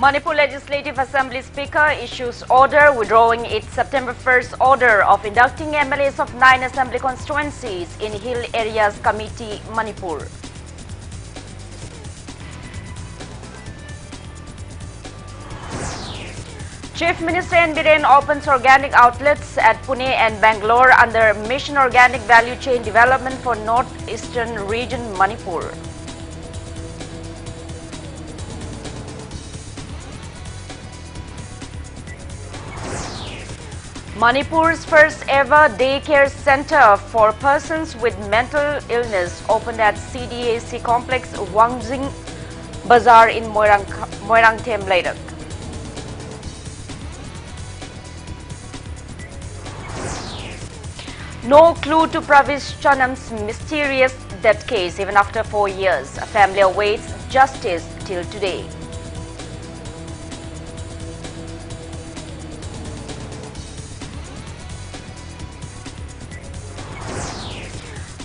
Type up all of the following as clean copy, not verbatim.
Manipur Legislative Assembly Speaker issues order withdrawing its September 1st order of inducting MLAs of 9 assembly constituencies in Hill Areas Committee, Manipur. Chief Minister N. Biren opens organic outlets at Pune and Bangalore under Mission Organic Value Chain Development for North-Eastern Region, Manipur. Manipur's first ever daycare center for persons with mental illness opened at CDAC complex Wangjing Bazaar in Moirangthem Ladakh. No clue to Pravish Chanam's mysterious death case even after 4 years. A family awaits justice till today.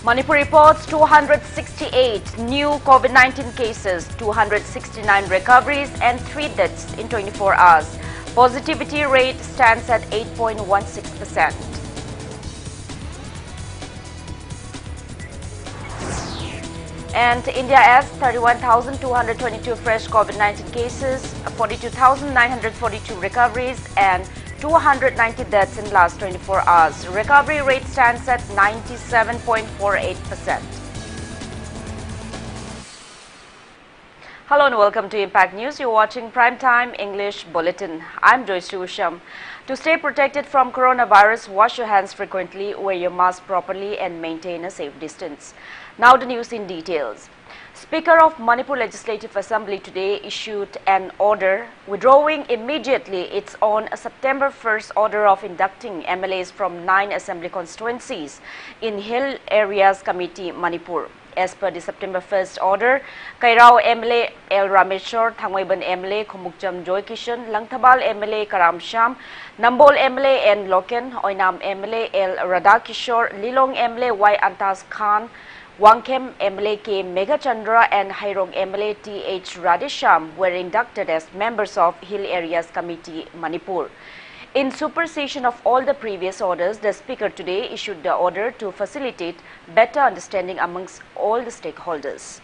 Manipur reports 268 new COVID-19 cases, 269 recoveries and 3 deaths in 24 hours. Positivity rate stands at 8.16%. And India adds 31,222 fresh COVID-19 cases, 42,942 recoveries and 290 deaths in last 24 hours. Recovery rate stands at 97.48%. Hello and welcome to Impact News. You're watching Primetime English Bulletin. I'm USHAM. To stay protected from coronavirus, wash your hands frequently, wear your mask properly and maintain a safe distance. Now the news in details. Speaker of Manipur Legislative Assembly today issued an order withdrawing immediately its own September 1st order of inducting MLAs from 9 assembly constituencies in Hill Areas Committee, Manipur. As per the September 1st order, Kairao MLA L. Rameshwar, Thangwaiban MLA Khomukcham Joy Kishan, Langthabal MLA Karam Sham, Nambol MLA N. Loken, Oinam MLA L. Radhakishore, Lilong MLA Y. Antas Khan, Wangkem MLA K. Megachandra and Hairong MLA T.H. Radhesham were inducted as members of Hill Areas Committee, Manipur. In supersession of all the previous orders, the Speaker today issued the order to facilitate better understanding amongst all the stakeholders.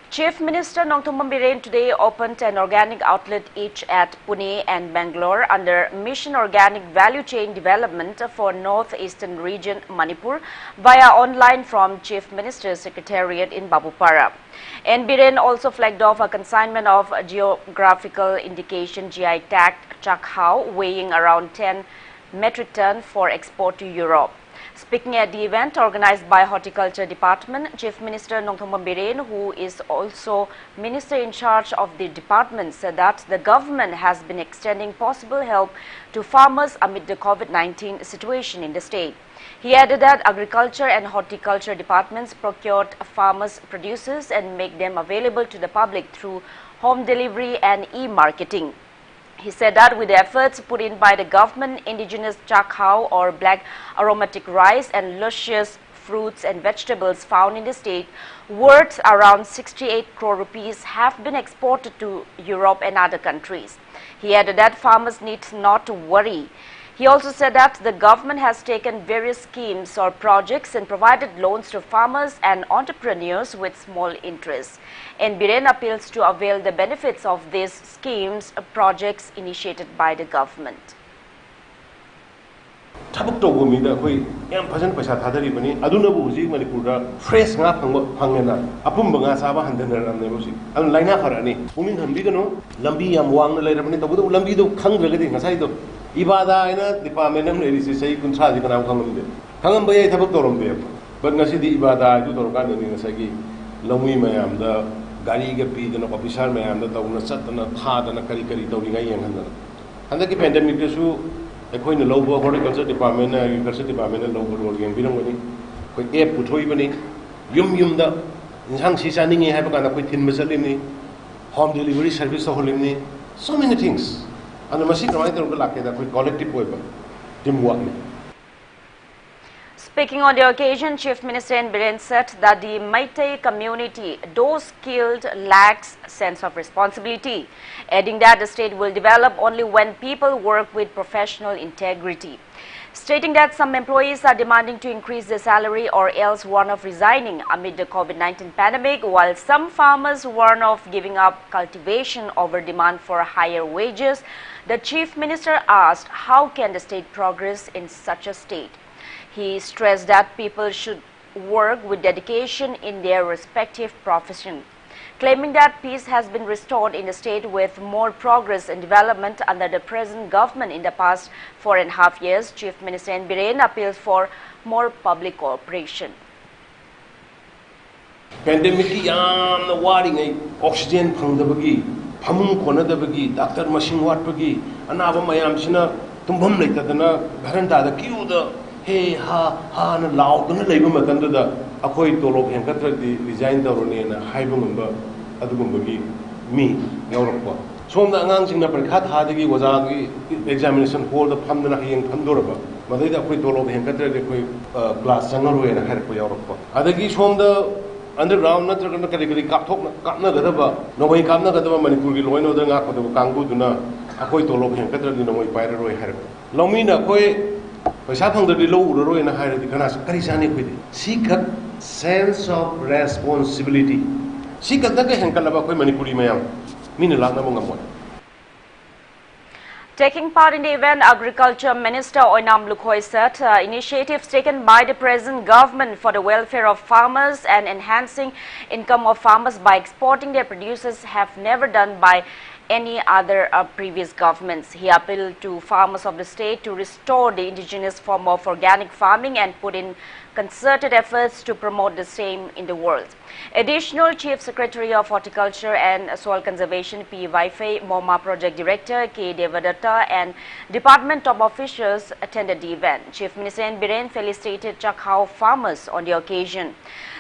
Chief Minister Nongthombam Biren today opened an organic outlet each at Pune and Bangalore under Mission Organic Value Chain Development for North-Eastern Region, Manipur, via online from Chief Minister's Secretariat in Babupara. N. Biren also flagged off a consignment of geographical indication GI tag chakhao weighing around 10 metric ton for export to Europe. Speaking at the event organized by Horticulture Department, Chief Minister Nongthombam Biren, who is also Minister in charge of the department, said that the government has been extending possible help to farmers amid the COVID-19 situation in the state. He added that Agriculture and Horticulture departments procured farmers' produces and make them available to the public through home delivery and e-marketing. He said that with the efforts put in by the government, indigenous chakhao or black aromatic rice and luscious fruits and vegetables found in the state worth around 68 crore rupees have been exported to Europe and other countries. He added that farmers need not to worry. He also said that the government has taken various schemes or projects and provided loans to farmers and entrepreneurs with small interest. And Biren appeals to avail the benefits of these schemes or projects initiated by the government. Tabuk tawbo mi da koi yam phajan paisa thadari bani aduna bu huji Manipur da fresh nga phangena apum banga saba handana ramne busi an laina kharani pungin hambi gano lambi yam wang na leirabani tabu lambi do khangragadi ngasai do ibada ina department am lerisi sei kuntra ji kana khangamde khangam bayai thabak torombe but ngasi di ibada ju torkan ni ngasai gi lamui mayam da gari ga pi dana officer mayam da tawna satna thadana kari kari tawringa yenghandana handaki pandemic su Ecoin Lobo Horticulture Department, Agriculture Department, Lobo Rogan, Birongoni, Air Putoibani, Yum the Hang Sisani, have a kind of within Missalini, home delivery service of Holimni, so many things. And the machine writer of the Laka with collective weapon, Tim Watney. Speaking on the occasion, Chief Minister N. Biren said that the Meitei community, though skilled, lacks sense of responsibility, adding that the state will develop only when people work with professional integrity. Stating that some employees are demanding to increase their salary or else warn of resigning amid the COVID-19 pandemic, while some farmers warn of giving up cultivation over demand for higher wages, the Chief Minister asked how can the state progress in such a state. He stressed that people should work with dedication in their respective profession. Claiming that peace has been restored in the state with more progress and development under the present government in the past 4.5 years, Chief Minister N. Biren appeals for more public cooperation. Pandemic yamna waringai oxygen phangdabagi phamung konadabagi doctor machine watpagi anaba mayam sina tumbam leitadana baranda da queue da he ha na lauduna leiba matandada akoi tolok henkatra di resign darone na haiba ngamba adugumba mi yaurappa somda angang singna parikha thadagi wajagi examination hall da phamdana heng phamdoraba madai da akoi tolok henkatra de koi class changaroi na harpa yaurappa adagi somda underground natragana kari kapna gadaba noi kapna gadaba Manipur gi loino da ngak kodaba kangbu duna akoi tolok henkatra di noi paira roi harpa lomina koi paisa phangdadi lo uroi na hairadi kana kari sani khoi sikhat sense of responsibility sikhat da ka henkalaba koi Manipuri mayam mina lagna mongamoi. Taking part in the event, Agriculture Minister Oinam Lukhoi said initiatives taken by the present government for the welfare of farmers and enhancing income of farmers by exporting their produces have never done by any other previous governments. He appealed to farmers of the state to restore the indigenous form of organic farming and put in concerted efforts to promote the same in the world. Additional Chief Secretary of Horticulture and Soil Conservation P. Vaifei, MoMA Project Director K. Devadatta and department top officials attended the event. Chief Minister N. Biren felicitated Chakhao farmers on the occasion.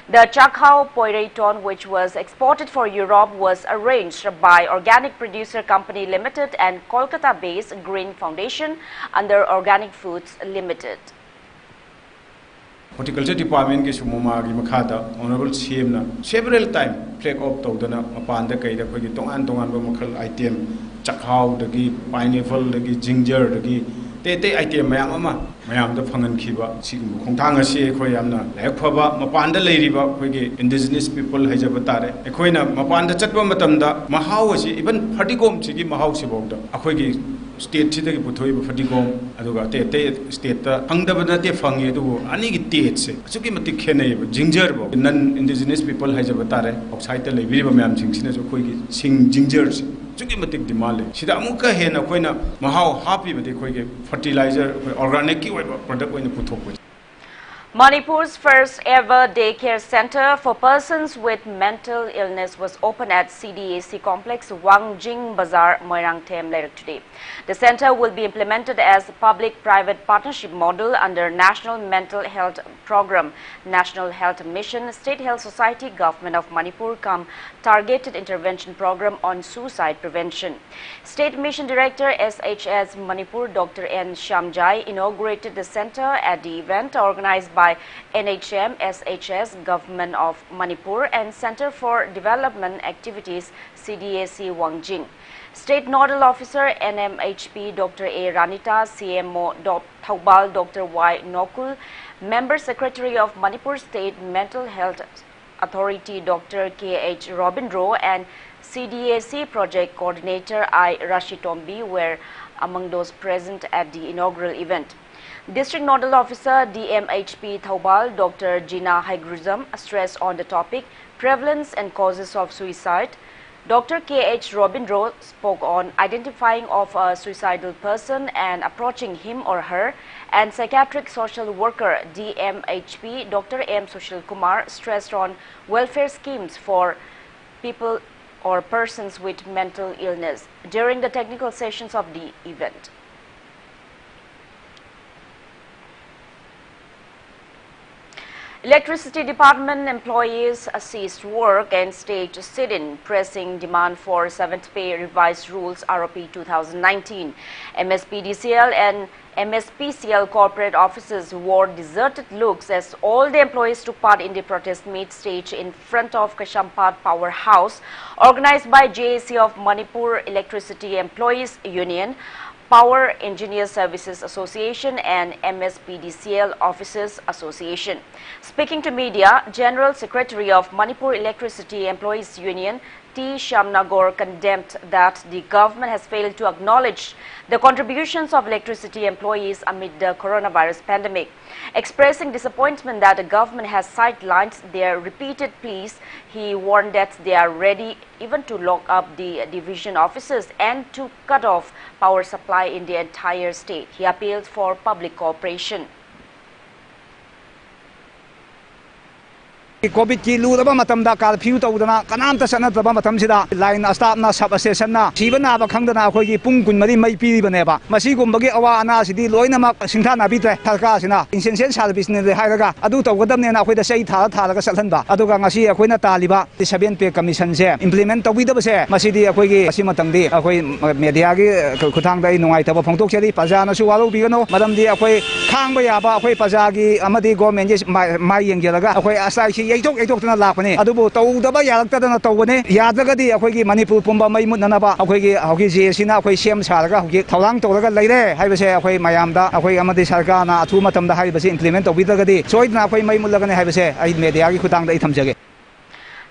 The Chakhao Poireiton, which was exported for Europe, was arranged by Organic Producer Company Limited and Kolkata-based Green Foundation under Organic Foods Limited. Horticulture Department ke sumoma gi makhada honorable CM na several time flag off tawdana mapanda kaida khoi tongan ba makhal item chakhau dagi pineapple dagi ginger dagi te item mayam da phangan khiba sigum khongthang ase khoi yamna laik phaba mapanda leiriba khoi gi indigenous people haijaba tare ekhoina mapanda chatba matamda mahau ase even fertigom chigi mahau se bawda akhoi gi state chida gi puthoi ba fertigom aduga te state ta angdaba na te phangi adu ani gi te se chuki matik khenai ba ginger ba non indigenous people haijaba tare outside ta leiriba mayam sing sina jo khoi gi sing ginger chuki matik dimal sida amuka hena khoina mahau happy ba de khoi gi fertilizer organic ki product oina puthok. Manipur's first ever daycare center for persons with mental illness was opened at CDAC complex Wangjing Bazar, Moirang Them later today. The center will be implemented as a public-private partnership model under National Mental Health Program, National Health Mission, State Health Society, Government of Manipur come Targeted Intervention Program on Suicide Prevention. State Mission Director SHS Manipur Dr. N. Shamjai inaugurated the center at the event organized by NHM, SHS, Government of Manipur and Center for Development Activities, CDAC Wangjing. State Nodal Officer NMHP Dr. A. Ranita, CMO Thaubal Dr. Y. Nokul, Member Secretary of Manipur State Mental Health Authority Dr. K.H. Robinro and CDAC Project Coordinator I. Rashitombi were among those present at the inaugural event. District Nodal Officer DMHP Thaubal Dr. Gina Haigruzam stressed on the topic prevalence and causes of suicide. Dr. K.H. Robinro spoke on identifying of a suicidal person and approaching him or her, and psychiatric social worker DMHP Dr. M. Sushil Kumar stressed on welfare schemes for people or persons with mental illness during the technical sessions of the event. Electricity Department employees ceased work and staged a sit-in, pressing demand for 7th pay revised rules ROP 2019. MSPDCL and MSPCL corporate offices wore deserted looks as all the employees took part in the protest meet staged in front of Kashampad Power House, organized by JAC of Manipur Electricity Employees Union, Power Engineer Services Association and MSPDCL Officers Association. Speaking to media, General Secretary of Manipur Electricity Employees Union, T. Shamnagor, condemned that the government has failed to acknowledge the contributions of electricity employees amid the coronavirus pandemic. Expressing disappointment that the government has sidelined their repeated pleas, he warned that they are ready even to lock up the division offices and to cut off power supply in the entire state. He appealed for public cooperation. COVID ki lu daba matam da curfew tawdana kanam ta sanat daba matam sida line staff na sub station na sibana ba khangdana akhoi gi pung kun mari mai pi bane ba masi gum bagi awa ana sidi loina ma singtha na bi tre tharka sina essential service ne hairaga adu tawgadam ne na akhoi da sei tha tha laga salhan ba adu ga ngasi akhoi na taliba 7 pay commission se implement tawi da ba se masi di akhoi gi asi matang di akhoi media gi khuthang dai nungai ta ba phongtok cheri paja na su walu bi gano madam di akhoi khang ba ya ba akhoi paja gi amadi government ji mai yeng jelaga akhoi asai Eitok lakpani adubu tawdaba yalaktadana tawbane yadagadi akhoi Manipur pumba mai mutnanaba akhoi hoki JSina akhoi sem saraga hoki thawlang tawraga leire haibase akhoi mayamda akhoi amadi sarkar na athu matamda haibase implement tawbidagadi soidna akhoi mai mutlagane haibase ai media gi khutangda I thamjage.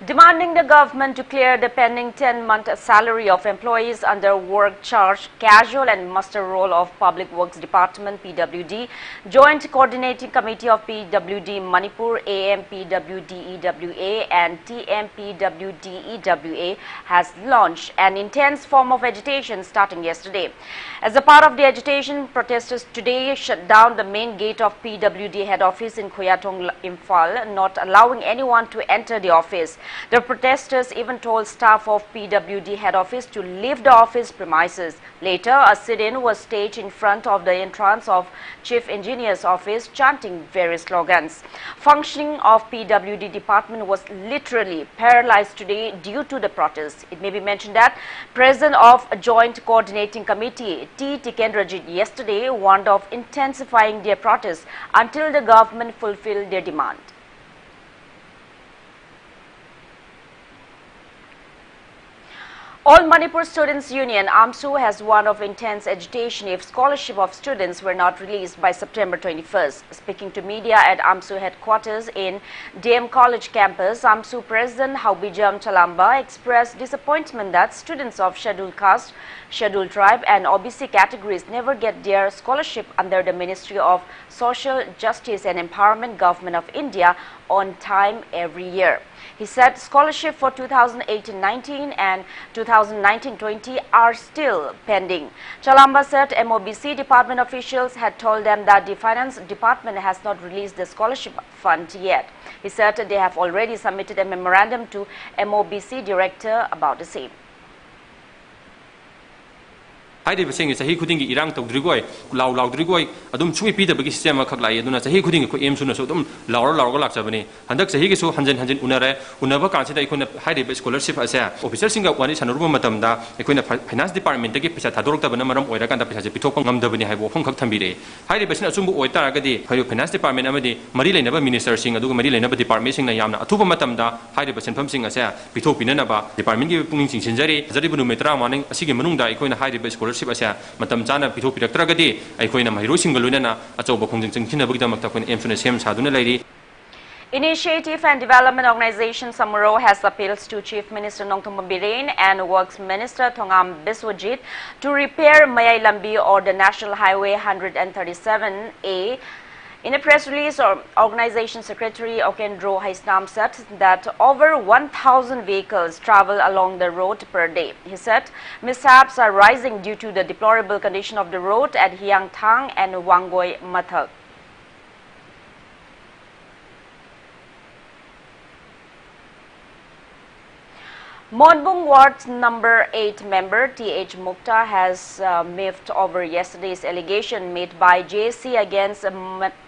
Demanding the government to clear the pending 10-month salary of employees under work charge, casual and muster roll of Public Works Department (PWD), Joint Coordinating Committee of PWD Manipur AMPWDEWA and TMPWDEWA has launched an intense form of agitation starting yesterday. As a part of the agitation, protesters today shut down the main gate of PWD head office in Khuyatong, Imphal, not allowing anyone to enter the office. The protesters even told staff of PWD head office to leave the office premises. Later, a sit-in was staged in front of the entrance of Chief Engineer's office, chanting various slogans. Functioning of PWD department was literally paralyzed today due to the protests. It may be mentioned that President of a Joint Coordinating Committee, T. Tikendrajit, yesterday warned of intensifying their protests until the government fulfilled their demand. All Manipur Students Union AMSU has warned of intense agitation if scholarship of students were not released by September 21st. Speaking to media at AMSU headquarters in DM College campus, AMSU President Haubijam Chalamba expressed disappointment that students of scheduled caste, scheduled tribe and OBC categories never get their scholarship under the Ministry of Social Justice and Empowerment Government of India on time every year. He said scholarship for 2018-19 and 2019-20 are still pending. Chalamba said MOBC department officials had told them that the finance department has not released the scholarship fund yet. He said they have already submitted a memorandum to MOBC director about the same. Haidibasing sahi khudingi irang tawdrigoi laudrigoi adum chui pi dabagi system khak lai aduna sahi khudingi ko em suna so dum laur lak handak sahi ge so hanjen unare unaba kan sida ikona haidib scholarship asa officer singa wani sanurba matamda ikona finance department gi pisa thadorok tabana maram oira kan da pisa je pithok ngam dabani haibo phong khak thambire haidibasina asumbu oita ragadi hayo finance department amadi mari leinaba minister sing aduga mari leinaba department sing na yamna athuba matamda haidibasin pham sing asa pithok pinanaba department gi pungning singsinjari jaribunu metra maning asigi manungda ikona haidib scholarship matam chana pitho pirakragadi aikoina mahiro singalunana achoba khongjing chingchinabagdamakta koina emsuna sem saduna lairi. Initiative and Development Organization Samuro has appeals to Chief Minister Nongthom Biren and Works Minister Thongam Biswajit to repair Mayai Lambi or the National Highway 137A. In a press release, Organization Secretary Okendro Haisnam said that over 1,000 vehicles travel along the road per day. He said mishaps are rising due to the deplorable condition of the road at Hyangthang and Wangoi Mathak. Monbung Ward number 8 member T.H. Mukta has miffed over yesterday's allegation made by JC against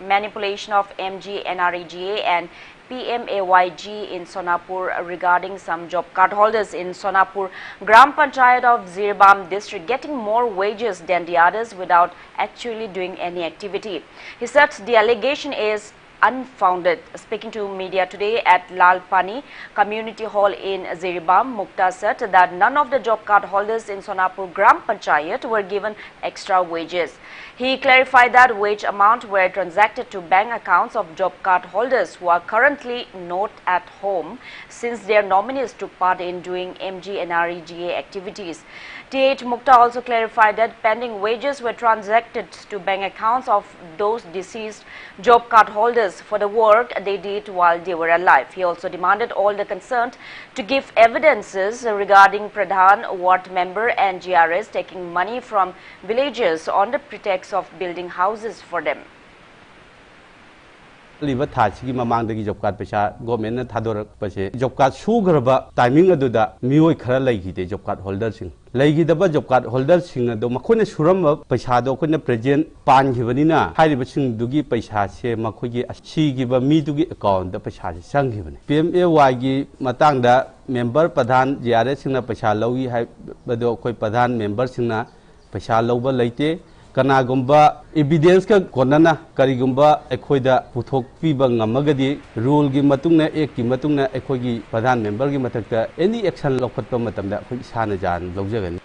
manipulation of MG, NREGA and PMAYG in Sonapur regarding some job card holders in Sonapur Gram Panchayat of Zirbam district getting more wages than the others without actually doing any activity. He said the allegation is unfounded. Speaking to media today at Lalpani Community Hall in Zirbam, Mukta said that none of the job card holders in Sonapur Gram Panchayat were given extra wages. He clarified that wage amount were transacted to bank accounts of job card holders who are currently not at home since their nominees took part in doing MG and REGA activities. T.H. Mukta also clarified that pending wages were transacted to bank accounts of those deceased job card holders for the work they did while they were alive. He also demanded all the concerned to give evidences regarding Pradhan, ward member and GRS taking money from villagers on the pretext of building houses for them. Liba Tachi Mamang job card Pesha, Government Tador Peshe, job card sugar timing aduda, Mui Kara Lagi, the job card holders. Lagi the job card holders sing the Makuna Suram, Peshado Kuna President, Pan Hivanina, High Bashing Dugi Pesha, Makugi, she give a me to get account the Pesha Sang given. PMAYG Matanga, member Padhan, Jares in the Pesha Logi, Bado Koi Padhan, members in the Pesha Loba Late. Kanagumba evidence ka konana karigumba ekhoida puthok piba ngamagadi rule gi matungna ek ki matungna ekhogi pradhan member gi mathakta any action lokhatpa matamda khoi sana jan lawjagani.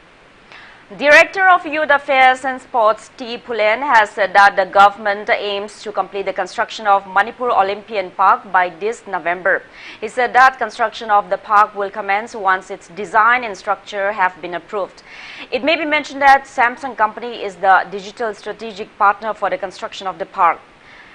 Director of Youth Affairs and Sports T. Pulen has said that the government aims to complete the construction of Manipur Olympian Park by this November. He said that construction of the park will commence once its design and structure have been approved. It may be mentioned that Samsung Company is the digital strategic partner for the construction of the park.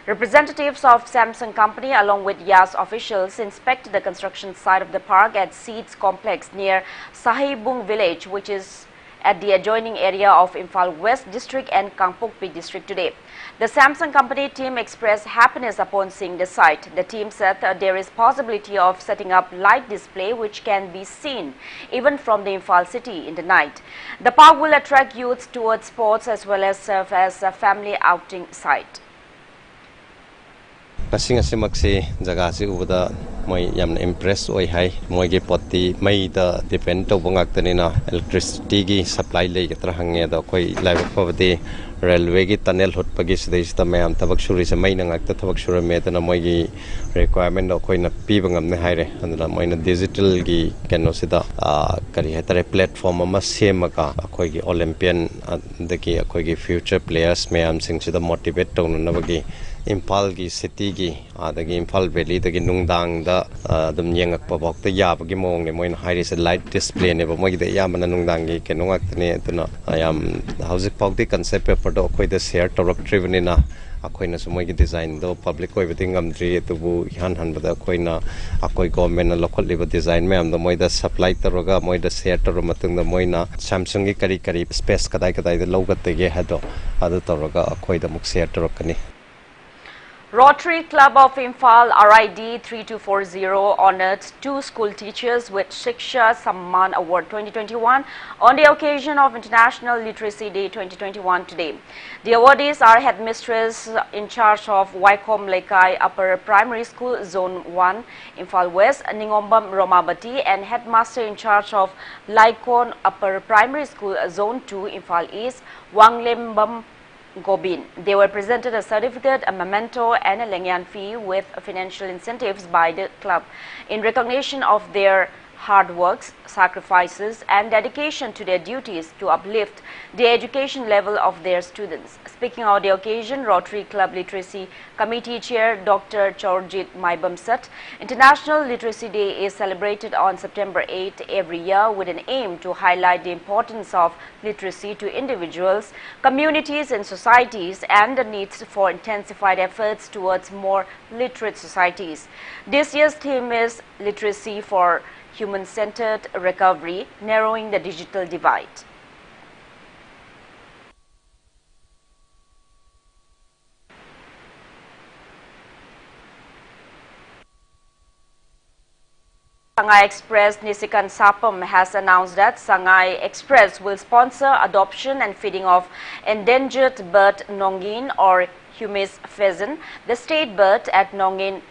Representatives of Samsung Company along with YAS officials inspected the construction site of the park at Seeds Complex near Sahibung village, which is at the adjoining area of Imphal West District and Kangpokpi District today. The Samsung Company team expressed happiness upon seeing the site. The team said that there is possibility of setting up light display which can be seen even from the Imphal city in the night. The park will attract youths towards sports as well as serve as a family outing site. Maksi jaga si uda moi yam impress oi hai moi ge poti mai da depend to bangak tani na electricity gi supply le ge tra hange da koi lai pawdi railway gi tunnel hot pagi sidai sta mayam tabak shuri se mai nangak ta tabak shura me na moi gi requirement da koi na pi bangam ne haire andana moi na digital gi keno sida kari hetare platform ama sema ka koi gi olympian da ki koi gi future players mayam sing sida motivate to na bagi Imphal gi city gi adagi Imphal valley dagi nungdang da dum yengak pabok ta yab gi mong ne moin high res light display ne ba moi da yamana nungdang gi kenongak ne tuna ayam housing pok di concept paper do khoi da share torok tribune na akoi na sumoi gi design do public koi biting amdri to bu han han bada khoi na akoi government na local liba design me am da moi da supply taroga moi da share tor matung da moi na Samsung gi kari kari space kadai kadai da logat te ge hado adu taroga akoi da muk share torok ni. Rotary Club of Imphal RID 3240 honored 2 school teachers with Shiksha Samman Award 2021 on the occasion of International Literacy Day 2021 today. The awardees are headmistress in charge of Waikom Lekai Upper Primary School Zone 1 Imphal West Ningombam Romabati and headmaster in charge of Laikon Upper Primary School Zone 2 Imphal East Wanglembam Gobin. They were presented a certificate, a memento and a lengyan fee with financial incentives by the club in recognition of their hard works, sacrifices and dedication to their duties to uplift the education level of their students. Speaking on the occasion, Rotary Club Literacy Committee Chair Dr. Chorjit Maibam said, International Literacy Day is celebrated on September 8 every year with an aim to highlight the importance of literacy to individuals, communities and societies and the needs for intensified efforts towards more literate societies. This year's theme is Literacy for Human-Centered Recovery, Narrowing the Digital Divide. Shanghai Express Nisikan Sapam has announced that Shanghai Express will sponsor adoption and feeding of endangered bird Nongin or humis pheasant, the state bird at Nongin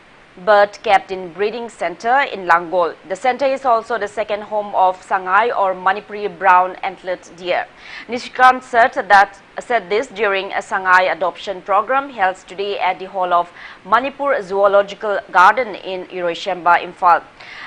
Bird kept in breeding center in Langol. The center is also the second home of Shanghai or Manipuri brown antlered deer. Nishikant said this during a Shanghai adoption program held today at the hall of Manipur Zoological Garden in Iroishamba, Imphal.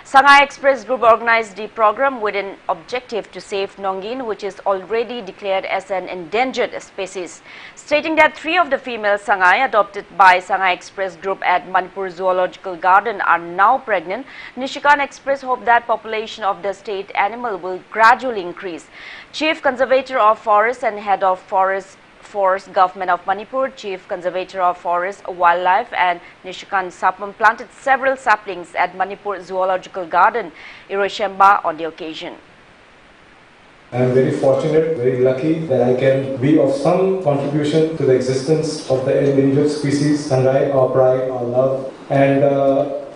Shanghai Express Group organized the program with an objective to save Nongin, which is already declared as an endangered species. Stating that 3 of the female Shanghai adopted by Shanghai Express Group at Manipur Zoological Garden are now pregnant, Nishikant Express hope that population of the state animal will gradually increase. Chief Conservator of Forest and Head of Forest Government of Manipur, Chief Conservator of Forest, Wildlife and Nishikant Sapam planted several saplings at Manipur Zoological Garden, Iroishamba on the occasion. I am very fortunate, very lucky that I can be of some contribution to the existence of the endangered species, Shanghai, our pride, our love, and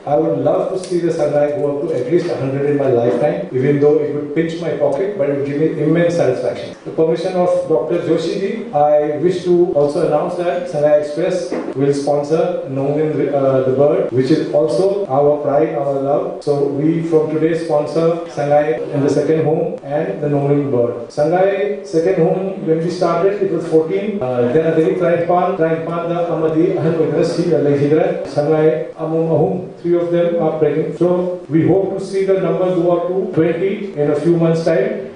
I would love to see the Shanghai go up to at least 100 in my lifetime, even though it would pinch my pocket, but it would give me immense satisfaction. With the permission of Dr. JOYSHREE, I wish to also announce that Shanghai Express will sponsor Nongin the bird, which is also our pride, our love. So we from today sponsor Shanghai in the second home and the Nongin bird. Shanghai second home, when we started, it was 14. Then Adeli Trainpan the Amadi Ahan Shanghai Amum Ahum. 3 of them are pregnant. So we hope to see the number go up to 20 in a few months' time.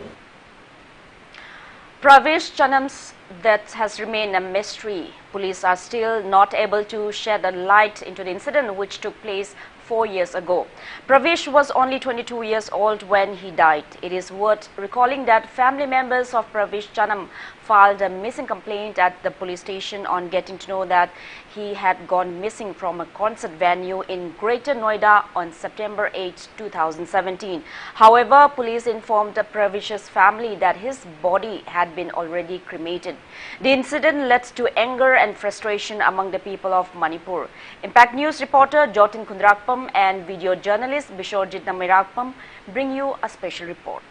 Pravesh Chanam's death has remained a mystery. Police are still not able to shed a light into the incident which took place 4 years ago. Pravesh was only 22 years old when he died. It is worth recalling that family members of Pravesh Chanam filed a missing complaint at the police station on getting to know that he had gone missing from a concert venue in Greater Noida on September 8, 2017. However, police informed the Pravesh's family that his body had been already cremated. The incident led to anger and frustration among the people of Manipur. Impact News reporter Jotin Kundrakpam and video journalist Bishorjit Namirakpam bring you a special report.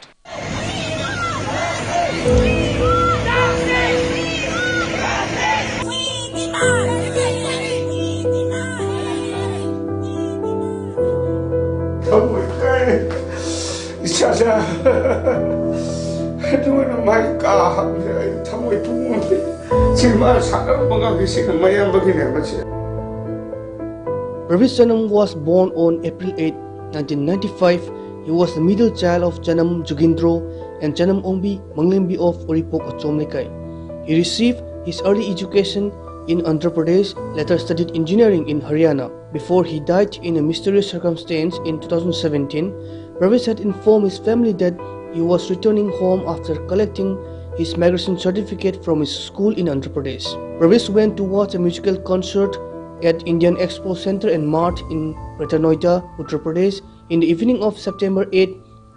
Pravesh Chanam was born on April 8, 1995. He was the middle child of Chanam Jugindro and Chanam Ongbi Manglembi of Oripok Achomlekai. He received his early education in Andhra Pradesh, later studied engineering in Haryana. Before he died in a mysterious circumstance in 2017, Pravesh had informed his family that he was returning home after collecting his migration certificate from his school in Andhra Pradesh. Pravesh went to watch a musical concert at Indian Expo Center and Mart in Greater Noida, Uttar Pradesh in the evening of September 8,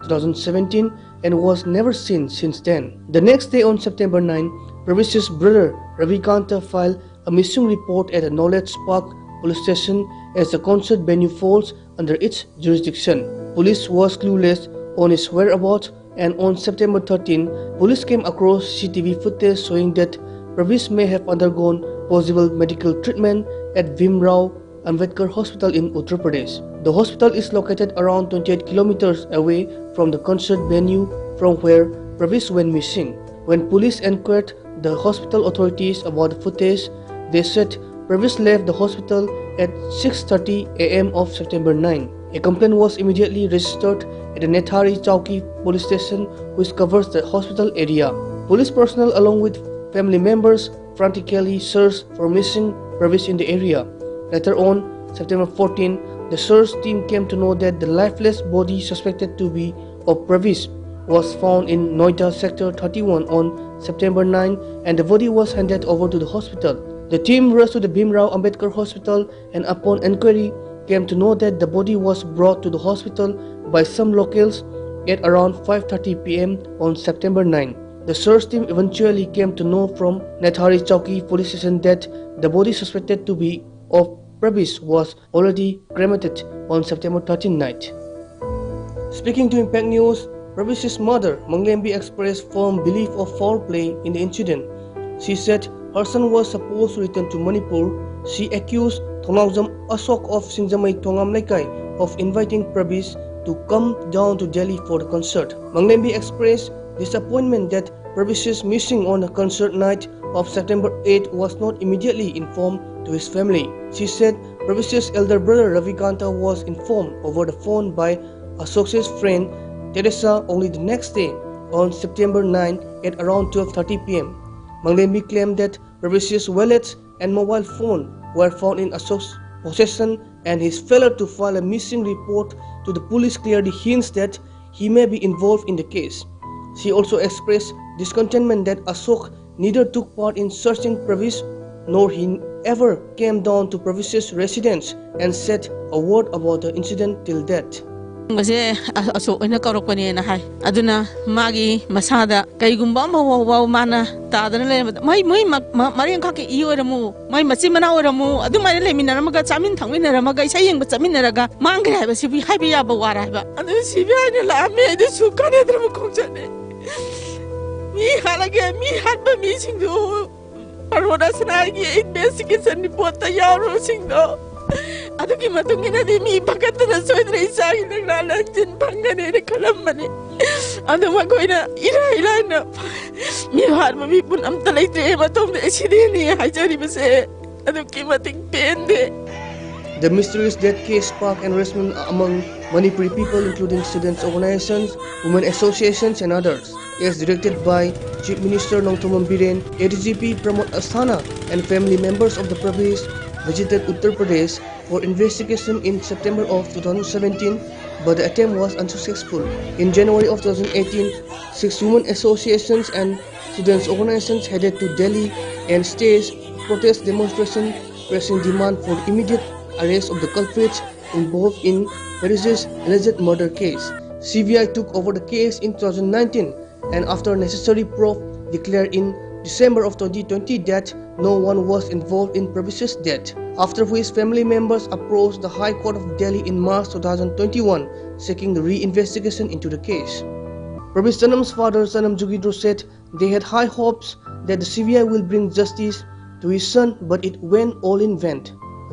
2017 and was never seen since then. The next day on September 9, Pravesh's brother Ravikanta filed a missing report at the Knowledge Park police station as the concert venue falls under its jurisdiction. Police was clueless on his whereabouts, and on September 13, police came across CCTV footage showing that Pravesh may have undergone possible medical treatment at Bhimrao Ambedkar Hospital in Uttar Pradesh. The hospital is located around 28 kilometers away from the concert venue from where Pravesh went missing. When police inquired the hospital authorities about the footage, they said Pravesh left the hospital at 6:30 a.m. of September 9. A complaint was immediately registered at the Nethari Chowki police station, which covers the hospital area. Police personnel along with family members frantically searched for missing Pravesh in the area. Later on, September 14, the search team came to know that the lifeless body suspected to be of Pravesh was found in Noida Sector 31 on September 9 and the body was handed over to the hospital. The team rushed to the Bhimrao Ambedkar Hospital and upon inquiry came to know that the body was brought to the hospital by some locals at around 5:30 p.m. on September 9. The search team eventually came to know from Nethari Chowki police station that the body suspected to be of Pravesh was already cremated on September 13 night. Speaking to Impact News, Pravish's mother, Manglembi, expressed firm belief of foul play in the incident. She said her son was supposed to return to Manipur. She accused Thongaujam Asok of Sinjamai Thongam Laikai of inviting Pravish to come down to Delhi for the concert. Manglembi expressed disappointment that Pravish's missing on the concert night of September 8 was not immediately informed to his family. She said Pravish's elder brother Ravikanta was informed over the phone by Asok's friend Teresa only the next day on September 9 at around 12:30 p.m. Manglembi claimed that Pravish's wallet and mobile phone were found in Asok's possession, and his failure to file a missing report to the police clearly hints that he may be involved in the case. She also expressed discontentment that Asok neither took part in searching Pravish nor he ever came down to Pravish's residence and said a word about the incident till death. Mase aso ina karokpani na hai aduna magi masada kaigumba ma mana tadana le mai mariang khaki I oramu mai machi mana oramu adumai le minaramaga chamin thangminaramaga isayeng ba chaminaraga mangre haiba sibi haiba ya ba wara haiba adu sibi ne la me de sukane drum khongchane mi halage mi hatba mi singdo paroda sanagi investigation report ta yaro singdo aduki matungina di mi pakatna soidra isai nagla jin pangane ne kalamane adu makoina ira na mi har mi pun am talai tre matom de sidini hajari base aduki mating pende. The mysterious death case sparked embarrassment among Manipuri people, including students' organizations, women associations, and others. As directed by Chief Minister Nongthomam Biren, ADGP Pramod Asthana and family members of the Pravish visited Uttar Pradesh for investigation in September of 2017, but the attempt was unsuccessful. In January of 2018, 6 women associations and students' organizations headed to Delhi and staged protest demonstration pressing demand for immediate arrest of the culprits involved in Pravish's alleged murder case. CBI took over the case in 2019 and after necessary probe declared in December of 2020 that no one was involved in Pravish's death, after which family members approached the High Court of Delhi in March 2021 seeking the re-investigation into the case. Pravish Janam's father Janam Jugindro said they had high hopes that the CBI will bring justice to his son, but it went all in vain.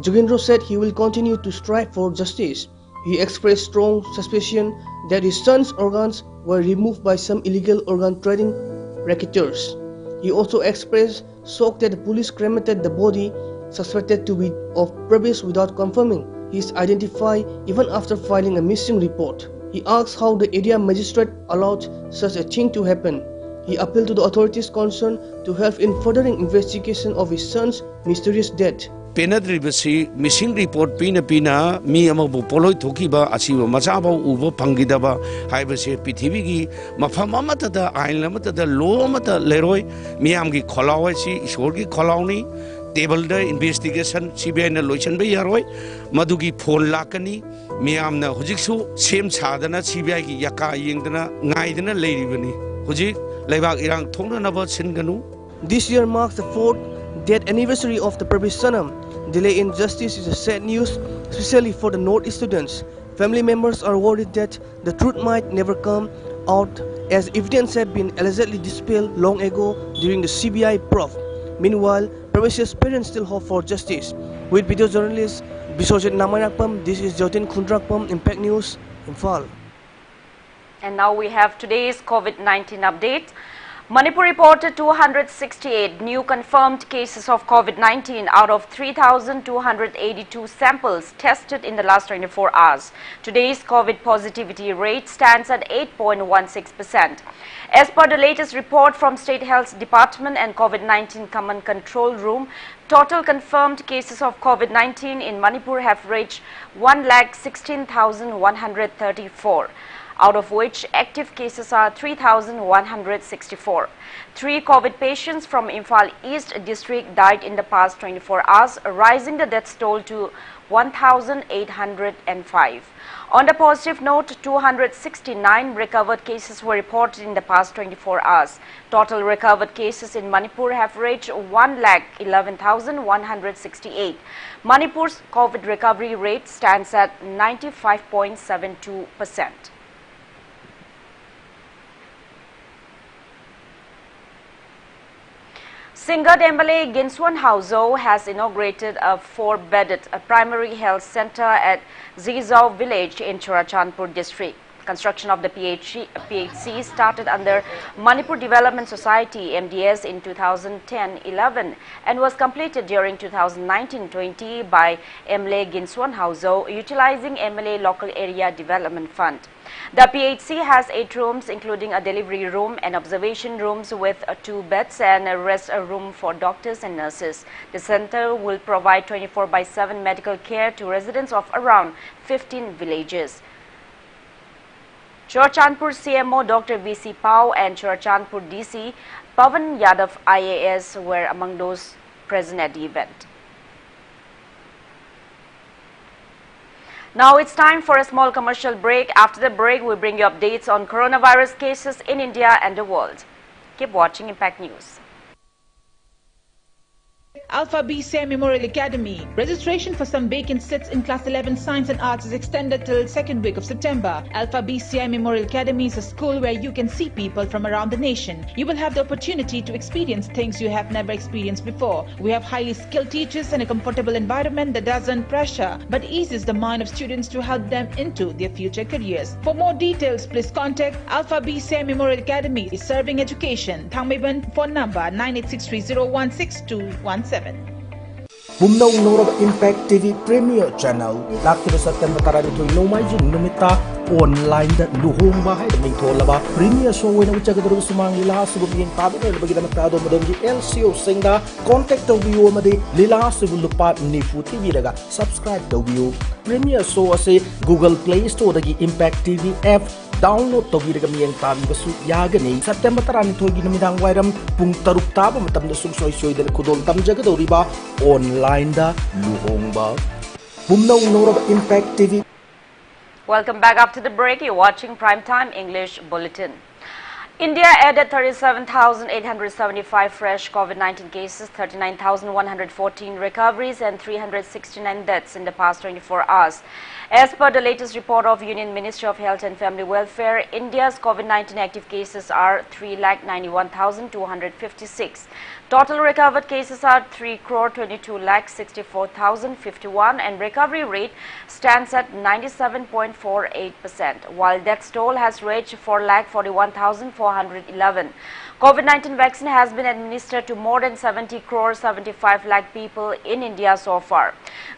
Jugindro said he will continue to strive for justice. He expressed strong suspicion that his son's organs were removed by some illegal organ trading racketeers. He also expressed shock that the police cremated the body suspected to be of Pravish without confirming his identity even after filing a missing report. He asked how the area magistrate allowed such a thing to happen. He appealed to the authorities concerned to help in furthering investigation of his son's mysterious death. Penadribasi missing report pina mi amabu poloi thokiba asiba machaba ubo phangidaba haibase prithivigi mafam amatada ain lamatada law amata leroi miamgi kholawai si ishorgi kholawni table da investigation CBI na loisan ba yaroi madugi phone lakani miamna hujiksu sem sadana CBI gi yaka yengdana ngaidana leiribani hujik leibak irang thongna naba singanu. This year marks the 4th death anniversary of the Pravish Janam. Delay in justice is a sad news, especially for the North students. Family members are worried that the truth might never come out, as evidence had been allegedly dispelled long ago during the CBI probe. Meanwhile, Pravish's parents still hope for justice. With video journalist Biswajit Namanakpam, this is Jotin Khundrakpam, Impact News, Imphal. And now we have today's COVID-19 update. Manipur reported 268 new confirmed cases of COVID-19 out of 3,282 samples tested in the last 24 hours. Today's COVID positivity rate stands at 8.16%. As per the latest report from State Health Department and COVID-19 Command Control Room, total confirmed cases of COVID-19 in Manipur have reached 1,16,134. Out of which active cases are 3,164. 3 COVID patients from Imphal East district died in the past 24 hours, rising the death toll to 1,805. On the positive note, 269 recovered cases were reported in the past 24 hours. Total recovered cases in Manipur have reached 1,11,168. Manipur's COVID recovery rate stands at 95.72%. Singat MLA Ginswan Hauzo has inaugurated a 4-bedded primary health center at Zizau village in Churachandpur district. Construction of the PHC started under Manipur Development Society MDS in 2010-11 and was completed during 2019-20 by MLA Ginswan Hauzo utilizing MLA Local Area Development Fund. The PHC has 8 rooms including a delivery room and observation rooms with 2 beds and a rest room for doctors and nurses. The center will provide 24/7 medical care to residents of around 15 villages. Churachandpur CMO Dr. VC Pao and Churachandpur DC Pavan Yadav IAS were among those present at the event. Now it's time for a small commercial break. After the break, we bring you updates on coronavirus cases in India and the world. Keep watching Impact News. Alpha BCI Memorial Academy. Registration for some vacant seats in Class 11 Science and Arts is extended till 2nd week of September. Alpha BCI Memorial Academy is a school where you can see people from around the nation. You will have the opportunity to experience things you have never experienced before. We have highly skilled teachers and a comfortable environment that doesn't pressure but eases the mind of students to help them into their future careers. For more details, please contact Alpha BCI Memorial Academy is serving education. Thangmeiban phone number 9863016217. Bumnaw Norab Impact TV Premier Channel Laktiba September 12 Nomaijing Numita online da luhong bahay da mingtholaba Premier Show na uchagadro sumang lila subum yung tabi na bagida magtado madam ji LCO singda contact to view madi lila subulupa ni futi daga subscribe to view Premier Show ase Google Play Store dagi Impact TV app download to daga miyang tabi basu yagani September 12 ginamidang wairam pung taruk taba matam na sumsoy da kudol tamjagadro riba online da luhong ba Bumnaw Norab Impact TV. Welcome back after the break. You're watching Primetime English Bulletin. India added 37,875 fresh COVID-19 cases, 39,114 recoveries and 369 deaths in the past 24 hours. As per the latest report of Union Ministry of Health and Family Welfare, India's COVID-19 active cases are 3,91,256. Total recovered cases are 3,22,64,051 and recovery rate stands at 97.48%, while death toll has reached 4,41,411. COVID-19 vaccine has been administered to more than 70,75 lakh people in India so far.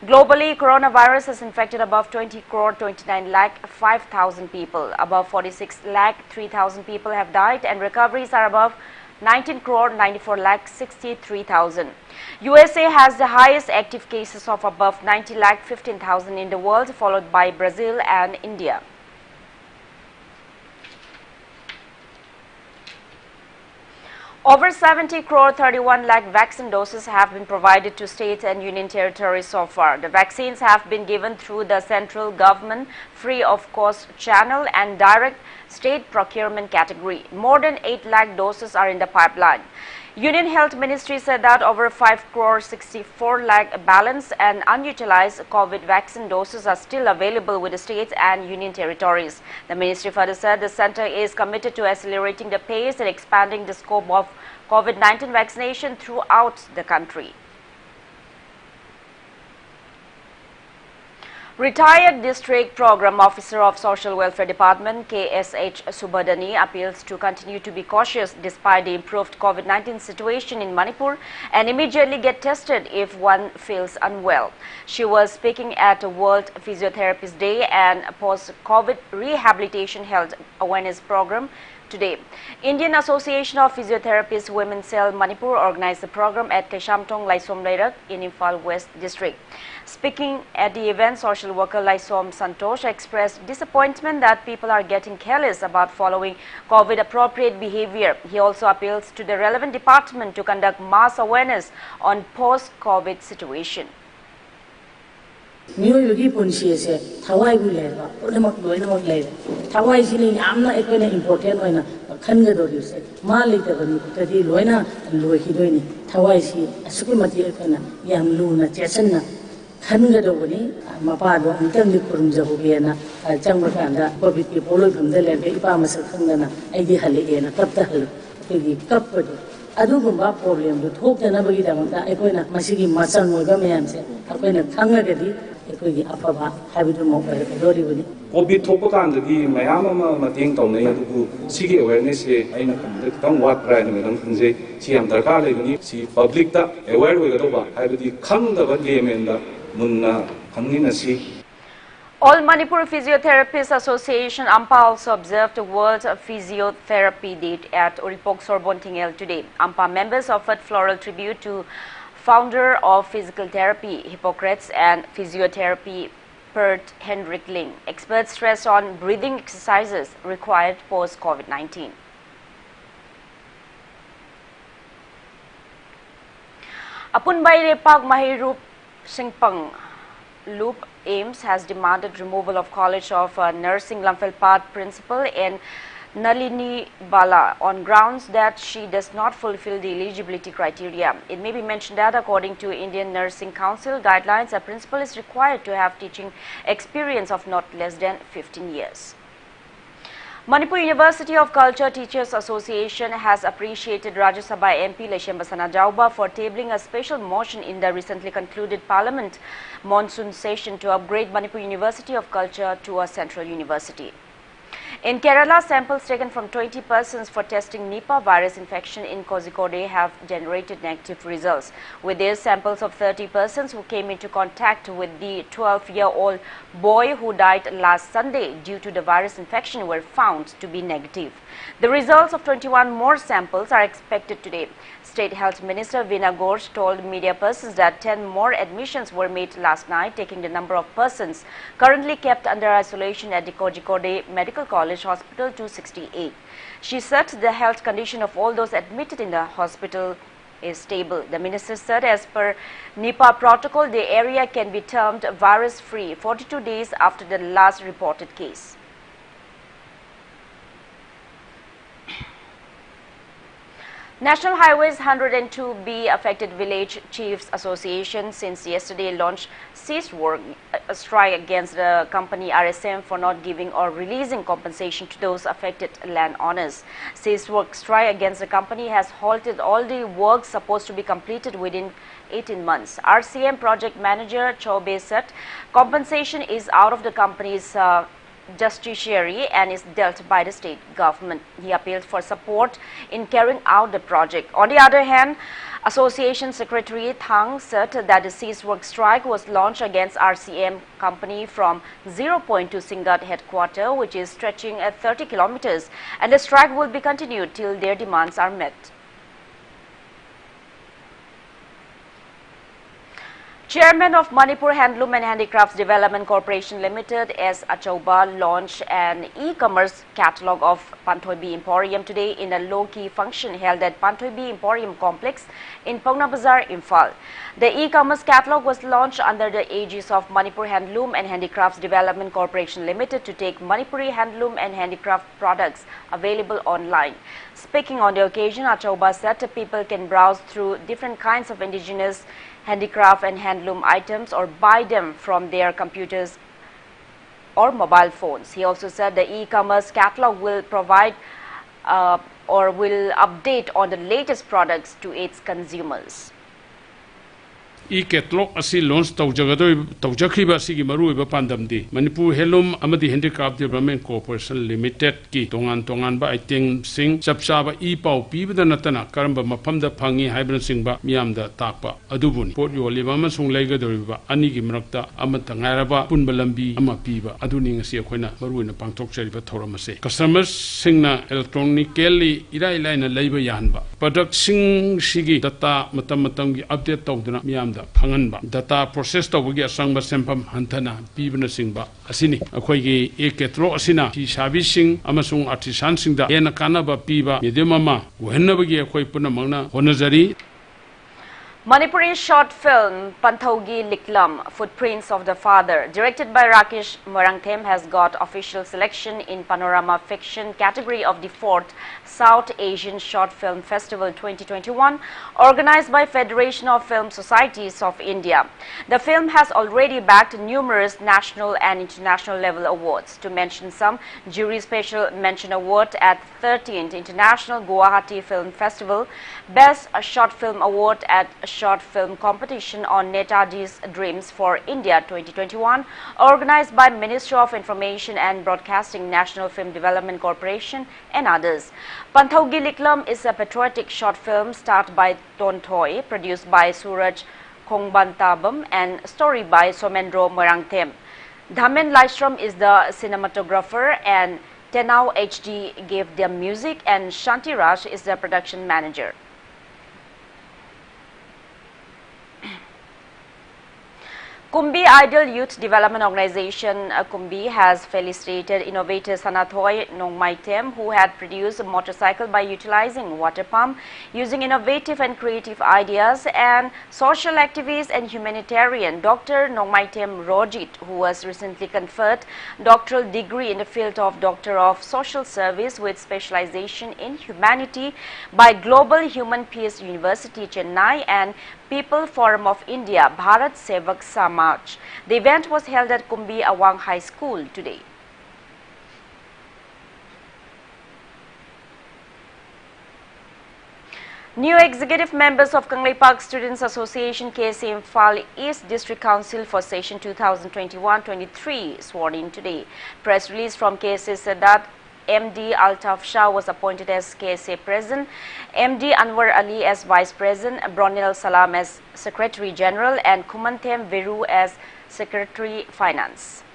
Globally, coronavirus has infected above 20,29 lakh 5,000 people. Above 46 lakh 3,000 people have died and recoveries are above 19,94 lakh 63,000. USA has the highest active cases of above 90 lakh 15,000 in the world, followed by Brazil and India. Over 70,31 lakh vaccine doses have been provided to states and union territories so far. The vaccines have been given through the central government free of cost channel and direct state procurement category. More than 8 lakh doses are in the pipeline. Union Health Ministry said that over 5,64 lakh balanced and unutilized COVID vaccine doses are still available with the states and union territories. The ministry further said the center is committed to accelerating the pace and expanding the scope of COVID-19 vaccination throughout the country. Retired District Program Officer of Social Welfare Department KSH Subadani appeals to continue to be cautious despite the improved COVID-19 situation in Manipur and immediately get tested if one feels unwell. She was speaking at a World Physiotherapist Day and post-COVID rehabilitation health awareness program today. Indian Association of Physiotherapists Women's Cell Manipur organized the program at Keshamtong Laisom Lairak in Imphal West District. Speaking at the event, social worker Laisom Santosh expressed disappointment that people are getting careless about following COVID-appropriate behavior. He also appeals to the relevant department to conduct mass awareness on post-COVID situation. 미국이 본시에서 타와이를 내가 오늘막 로이나막 내 타와이시니 아무나 에코나 임포र्टेント 오이나 칸게도리세 말리테버니 그디 로이나 로히도니 타와이시 아스쿠마티 에코나 얌루나 제선나 칸게도니 마파도 안정리 꾸름자고게나 장바간다 코비티 볼로금데 레베 이파마서 칸가나 아이디 할리게나 갑다 할로 그디 갑버도 adugumba problem do thokna bagi damata ekoina masigi masan moiba mayamse akoina thangagadi ekoi afaba habidu mo dori buni COVID thokpa kandagi mayam ama mateng tawnai adugu sigi awareness se aina khamda kitang wat prai na medam khunje si am darkar lebani si public ta aware oigadoba habidi khangdaba lemenda munna khangni nasi. All Manipur Physiotherapists Association AMPA also observed World Physiotherapy Day at Oripok Sorbontingel today. AMPA members offered floral tribute to founder of physical therapy, Hippocrates, and physiotherapy, Bert Hendrik Ling. Experts stress on breathing exercises required post-COVID-19. Apunbay Repak Mahirup Singpang Loop AIMS has demanded removal of College of Nursing Lamphilpat principal and Nalini Bala on grounds that she does not fulfill the eligibility criteria. It may be mentioned that according to Indian Nursing Council guidelines, a principal is required to have teaching experience of not less than 15 years. Manipur University of Culture Teachers Association has appreciated Rajya Sabha MP Leshembasana Jauba for tabling a special motion in the recently concluded Parliament monsoon session to upgrade Manipur University of Culture to a central university. In Kerala, samples taken from 20 persons for testing Nipah virus infection in Kozhikode have generated negative results. With these samples of 30 persons who came into contact with the 12-year-old boy who died last Sunday due to the virus infection were found to be negative. The results of 21 more samples are expected today. State Health Minister Veena Ghosh told media persons that 10 more admissions were made last night, taking the number of persons currently kept under isolation at the Kozhikode Medical College Hospital to 68. She said the health condition of all those admitted in the hospital is stable. The minister said as per Nipah protocol, the area can be termed virus-free 42 days after the last reported case. National Highways 102B Affected Village Chiefs Association since yesterday launched cease work strike against the company RSM for not giving or releasing compensation to those affected landowners. Cease work strike against the company has halted all the work supposed to be completed within 18 months. RCM project manager Chobe said compensation is out of the company's justiciary and is dealt by the state government. He appealed for support in carrying out the project. On the other hand, Association Secretary Thang said that the cease work strike was launched against RCM company from 0 Point to Singat headquarters, which is stretching at 30 kilometers, and the strike will be continued till their demands are met. Chairman of Manipur Handloom and Handicrafts Development Corporation Limited, S. Achauba, launched an e-commerce catalog of Panthoibi Emporium today in a low-key function held at Panthoibi Emporium Complex in Paungna Bazaar, Imphal. The e-commerce catalog was launched under the aegis of Manipur Handloom and Handicrafts Development Corporation Limited to take Manipuri handloom and handicraft products available online. Speaking on the occasion, Achauba said people can browse through different kinds of indigenous handicraft and handloom items or buy them from their computers or mobile phones. He also said the e-commerce catalog will provide or will update on the latest products to its consumers. E-catalog asi launch tawjakhiba asigi maruiba pandamdi Manipur Handloom amadi Handicraft Development Corporation Limited ki tongan ba item sing chapchaba e-pau pibada natana karamba mafamda phangi haibran singba miyamda takpa adubuni port yoliba amasung leigadoriba anigi marakta amata ngairaba punba lambi ama piba aduni ngasi akhoina maruina pangthokchariba thoramase customers singna electronically ilaina leiba yanba product sing sigi data matamgi update tawduna miyam Panganba data process tawagi asangba sempam hantana pibna singba asini akhoigi e-catalog asina ki servicing amasung artisan singda ena kanaba piba medium ama wennabagi akhoi punamangna honajari. Manipuri short film Panthogi Liklam, Footprints of the Father, directed by Rakesh Marangthem, has got official selection in Panorama Fiction category of the 4th South Asian Short Film Festival 2021, organized by Federation of Film Societies of India. The film has already bagged numerous national and international level awards. To mention some, Jury Special Mention Award at 13th International Guwahati Film Festival, Best Short Film Award at Short Film Competition on Netaji's Dreams for India 2021, organized by Ministry of Information and Broadcasting, National Film Development Corporation and others. Panthogi Liklam is a patriotic short film starred by Ton Thoy, produced by Suraj Khongbantabam and story by Somendro Marangthem. Dhamen Laistrom is the cinematographer and Tenau HD gave their music, and Shanti Raj is the production manager. Kumbi Ideal Youth Development Organization Kumbi has felicitated innovator Sanathoy Nongmaitem, who had produced a motorcycle by utilizing water pump, using innovative and creative ideas, and social activist and humanitarian Dr. Nongmaitem Rojit, who was recently conferred doctoral degree in the field of Doctor of Social Service with specialization in humanity by Global Human Peace University Chennai and People Forum of India, Bharat Sevak Samaj. The event was held at Kumbi Awang High School today. New executive members of Kangleipak Students Association KC Imphal East District Council for session 2021-23 sworn in today. Press release from KC said that MD Altaf Shah was appointed as KSA President, MD Anwar Ali as Vice President, Bronil Salam as Secretary General, and Kumantem Viru as Secretary Finance.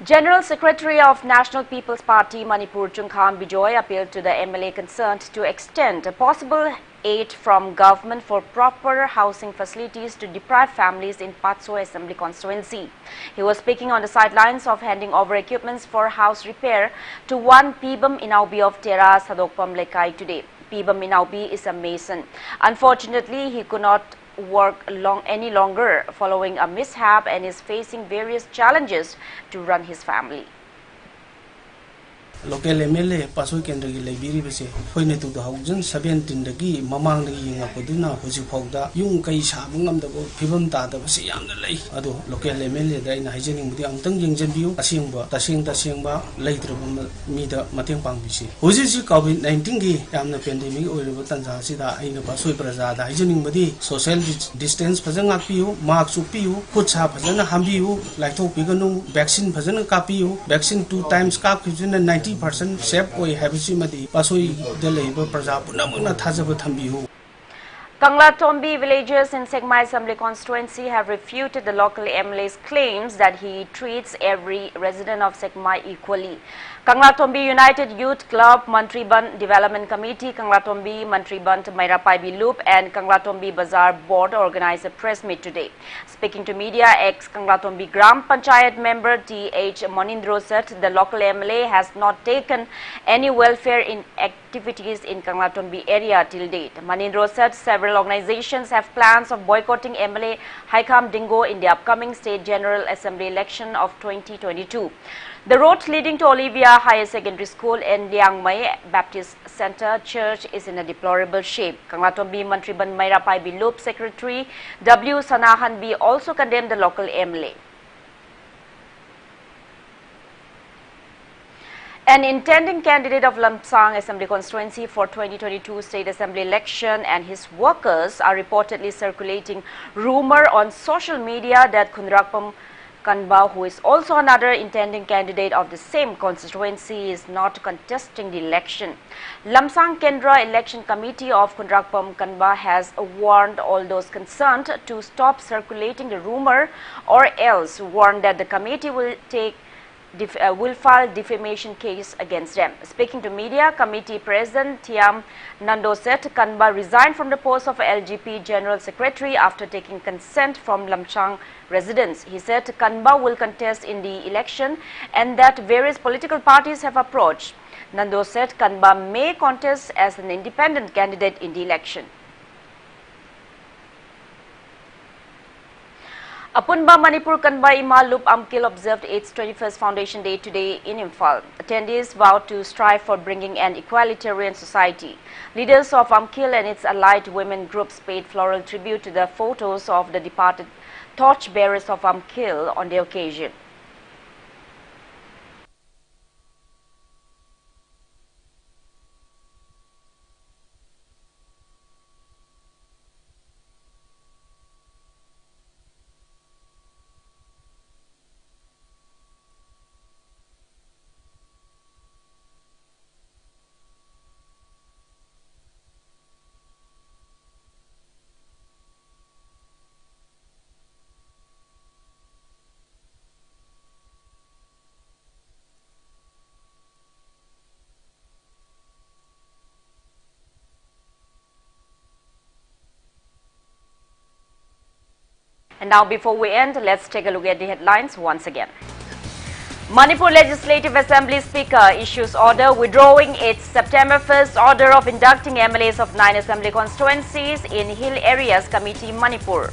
General Secretary of National People's Party Manipur Chungkham Bijoy appealed to the MLA concerned to extend a possible aid from government for proper housing facilities to deprived families in Patso Assembly constituency. He was speaking on the sidelines of handing over equipments for house repair to one Pibam Inaubi of Tera Sadokpam Lekai today. Pibam Inaubi is a mason. Unfortunately, he could not work any longer following a mishap and is facing various challenges to run his family. Local MLA Paso Kendra Libiri Bese, when it to the Hausen, 17 the Gi, Mamang the Yinga Hosipogda, Yung Kai Shabungam the Pibum Tata Siam the Lay, Ado, local MLA, the hygienic with the Antang Yang View, Asimba, Tasingba, later meet the Mating Pangisi. Hosisi COVID-19 Gi, Am the pandemic or Tanza Sida in the Paso Praza, the hygienic body, social distance, Pazanga Piu, Marks Upiu, Putsa Pazana Hambiu, like to Pigano, vaccine Pazana Capiu, vaccine 2 times Cap in the 90% SEP or Habsimadi, Pasoi, the labor Prazapuna Tazabatambiu. Kanglatombi villagers in Segmai Assembly constituency have refuted the local MLA's claims that he treats every resident of Segmai equally. Kanglatombi United Youth Club, Mantriban Development Committee, Kanglatombi Mantriban Mairapaibi Loop and Kanglatombi Bazaar Board organized a press meet today. Speaking to media, ex-Kanglatombi Gram Panchayat member T.H. Monindro said the local MLA has not taken any welfare in activities in Kanglatombi area till date. Monindro said several organizations have plans of boycotting MLA Haikam Dingo in the upcoming State General Assembly election of 2022. The road leading to Olivia Higher Secondary School and Liangmai Baptist Center Church is in a deplorable shape. Kanglatombi Mantriban Mairapaibi Loop Secretary W. Sanahan B also condemned the local MLA. An intending candidate of Lamsang Assembly constituency for 2022 State Assembly election and his workers are reportedly circulating rumor on social media that Khunrakpam Kanba, who is also another intending candidate of the same constituency, is not contesting the election. Lamsang Kendra Election Committee of Khunrakpam Kanba has warned all those concerned to stop circulating the rumor or else warned that the committee will file defamation case against them. Speaking to media, committee president Thiam Nandoset Kanba resigned from the post of LGP General Secretary after taking consent from Lamsang residents. He said Kanba will contest in the election and that various political parties have approached. Nando said Kanba may contest as an independent candidate in the election. Apunba Manipur Kanba Ima Loop Amkil observed its 21st Foundation Day today in Imphal. Attendees vowed to strive for bringing an egalitarian society. Leaders of Amkil and its allied women groups paid floral tribute to the photos of the departed torchbearers of Amkil on the occasion. And now, before we end, let's take a look at the headlines once again. Manipur Legislative Assembly Speaker issues order withdrawing its September 1st order of inducting MLAs of 9 assembly constituencies in Hill Areas Committee, Manipur.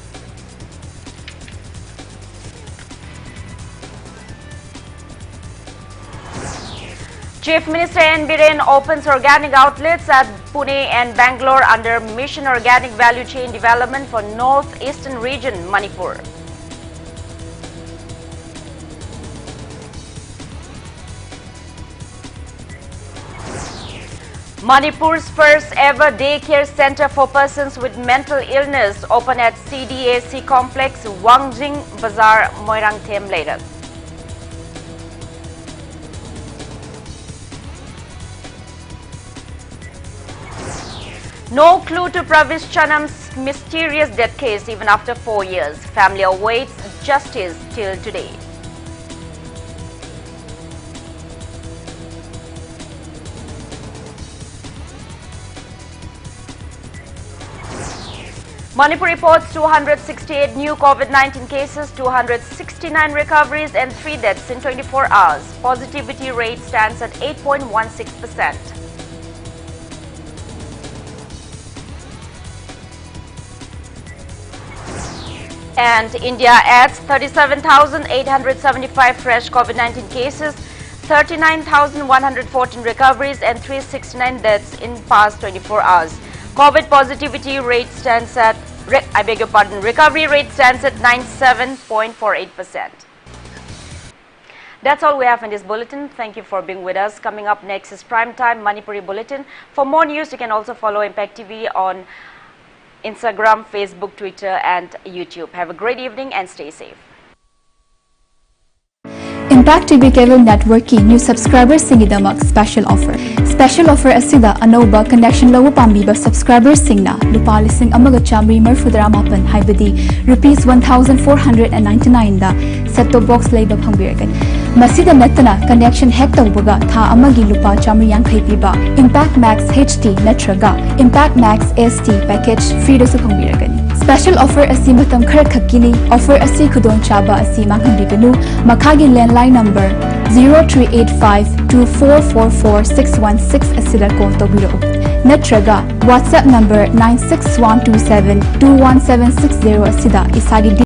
Chief Minister N. Biren opens organic outlets at Pune and Bangalore under Mission Organic Value Chain Development for North Eastern Region, Manipur. Manipur's first ever daycare center for persons with mental illness open at CDAC complex, Wangjing Bazaar, Moirangthem later. No clue to Pravish Chanam's mysterious death case even after 4 years. Family awaits justice till today. Manipur reports 268 new COVID-19 cases, 269 recoveries and 3 deaths in 24 hours. Positivity rate stands at 8.16%. And India adds 37,875 fresh COVID-19 cases, 39,114 recoveries and 369 deaths in past 24 hours. COVID positivity rate stands at, recovery rate stands at 97.48%. That's all we have in this bulletin. Thank you for being with us. Coming up next is Primetime Manipuri Bulletin. For more news, you can also follow Impact TV on Instagram, Facebook, Twitter and YouTube. Have a great evening and stay safe. Impact TV Cable Network ki new subscribers singidamak special offer. Special offer asida anoba connection lawu pambiba subscribers singna lupa lising amaga chamri marfudra mapan haibadi rupees 1,499 da set-top box leiba phangbiragan. Masida natana connection hack tawbaga tha amagi lupa chamri yankhai piba Impact Max HD natraga Impact Max ST package free da su phangbiragan. Special offer asi matam khara khakini offer asi khudon chaba asi manghanbiganu makhagi landline number 038524444616 asida call tobiro natraga WhatsApp number 96127217760 asida isagi